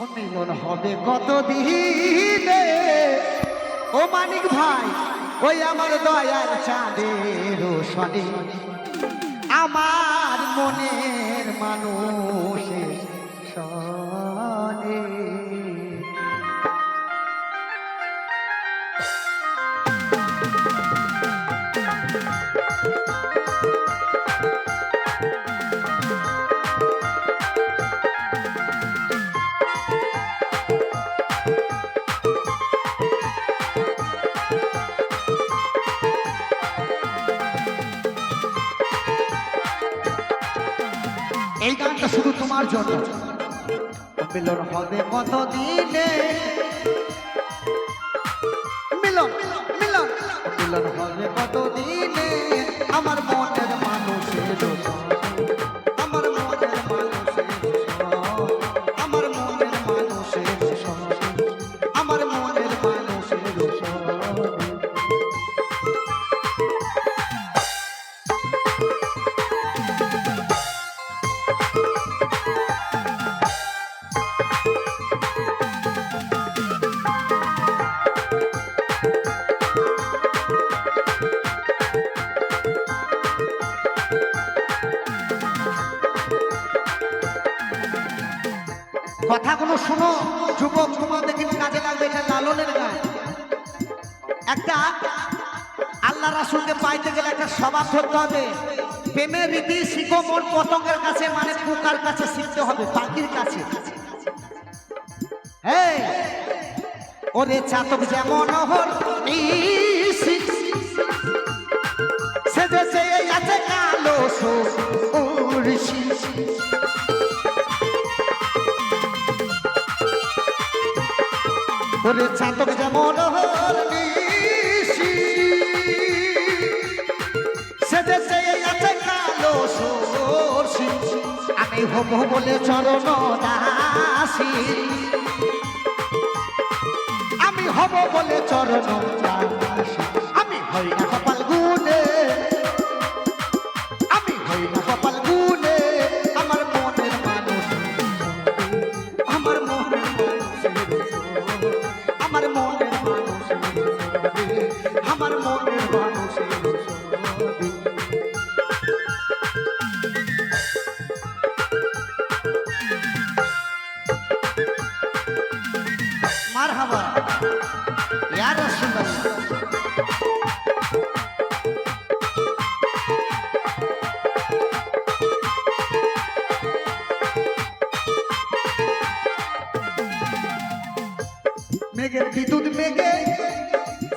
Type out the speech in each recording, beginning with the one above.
ও মিলন হবে কত দিনে ও মানিক ভাই ওই আমার দয়ার চাঁদের রোশনি আমার মনের মানুষের সনে এই গানটা শুধু তোমার জন্য। মিলন হবে কত দিনে মিলন মিলন মিলন হবে কত দিনে আমার মনের মানুষের আমার মনের মানুষের আমার মনের মানুষের আমার মনের মানুষের কথাগুলো শোনো যুবক, তোমাদের কিন্তু কাজে লাগবে। এটা লালনের গান। একটা আল্লাহ রাসূলকে পাইতে গেলে একটা স্বভাব ধরতে হবে। প্রেমের রীতি শিখো মন পতঙ্গের কাছে, মানে পোকার কাছে শিখতে হবে, পাখির কাছে। এই ওরে চাতক যেমন হর সেজেছে আছে কালো সরষি ওরে চাতক যেমন সেজেছে আছে কালো সরষি আমি হব বলে চরণ দাসী আমি হব বলে চরণ দাসী আমি হই না কপাল গুনে আমি হই না কপাল গুনে আমার মনের মানুষ আমার মনের আমার মনের মানুষ আমার মনের মানুষ মারহাবা ইয়া রাসূলুল্লাহ। মেঘের বিদ্যুৎ মেঘে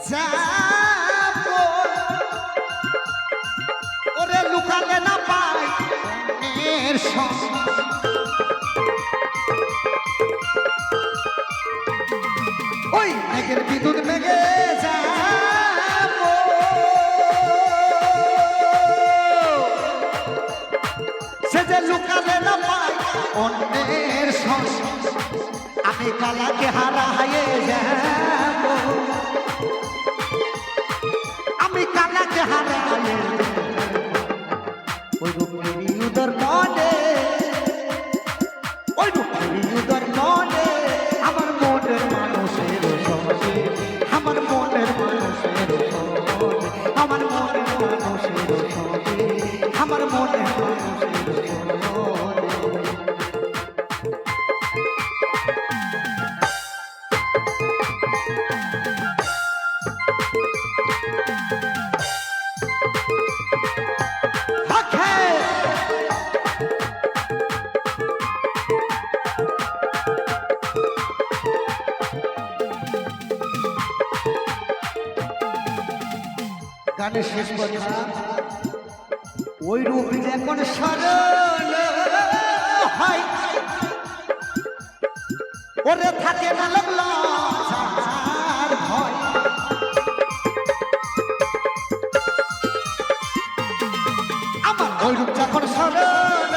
যাবো ওরে লুকালে না পাই এর ওই মেঘের বিদ্যুৎ মেঘে যাবো সে যে লুকালে না পাই অন্যের আমি কালাকে হারাইয়ে যাব আমি কালাকে হারাইয়ে ওই রূপেরই উদর মনে ওই রূপেরই উদর মনে আমার মনের মানুষের সঙ্গে আমার মনের মানুষের সঙ্গে আমার মনের মানুষের সঙ্গে আমার মনের মানুষের সঙ্গে গানের শেষ কথা ওই রূপ যখন স্মরণ হয় ওরে থাকে না লাগলো ভয় আমার ওই রূপ যখন স্মরণ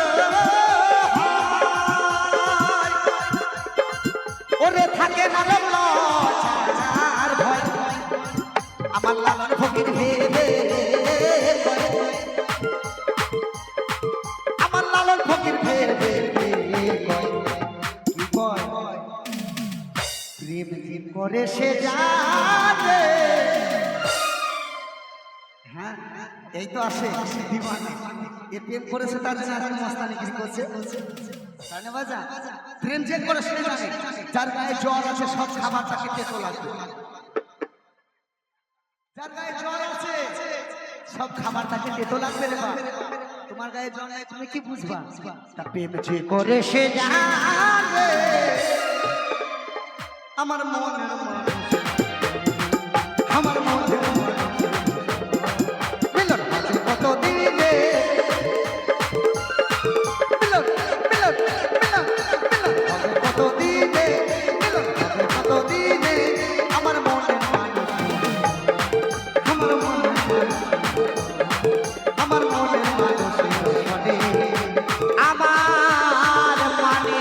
ওরে থাকে না লাগলো ভয় আমার লালন ফকির ভেবে আমার লালন ফকির ভেবে কি কয় প্রেম যে করে সে জানে। হ্যাঁ এই তো আসে দিওয়ানা, এ প্রেম করেছে তার জন্য আজকে মস্তানি কিছু করছে। তাই না বাজা? প্রেম যে করে সে জানে, যার গায়ে জ্বর আছে সব খাবার তাকে তেতো লাগবে। যার গায়ে জ্বর আছে সব খাবার তাকে তেতো লাগবে রে বাবা। তোমার গায়ে জ্বর নাই তুমি কি বুঝবা? তা প্রেম যে করে সে জানে। আমার মনের মানুষ, আমার মনের মানুষ মিলন হবে কত দিনে, মিলন মিলন মিলন মিলন হবে কত দিনে, মিলন হবে কত দিনে। আমার মনের মানুষ, আমার মনের মানুষ, আমার মনের মানুষের মনে আমার মানে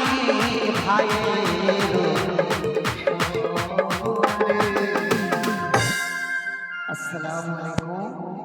ভাইয়ের। আসসালামু আলাইকুম।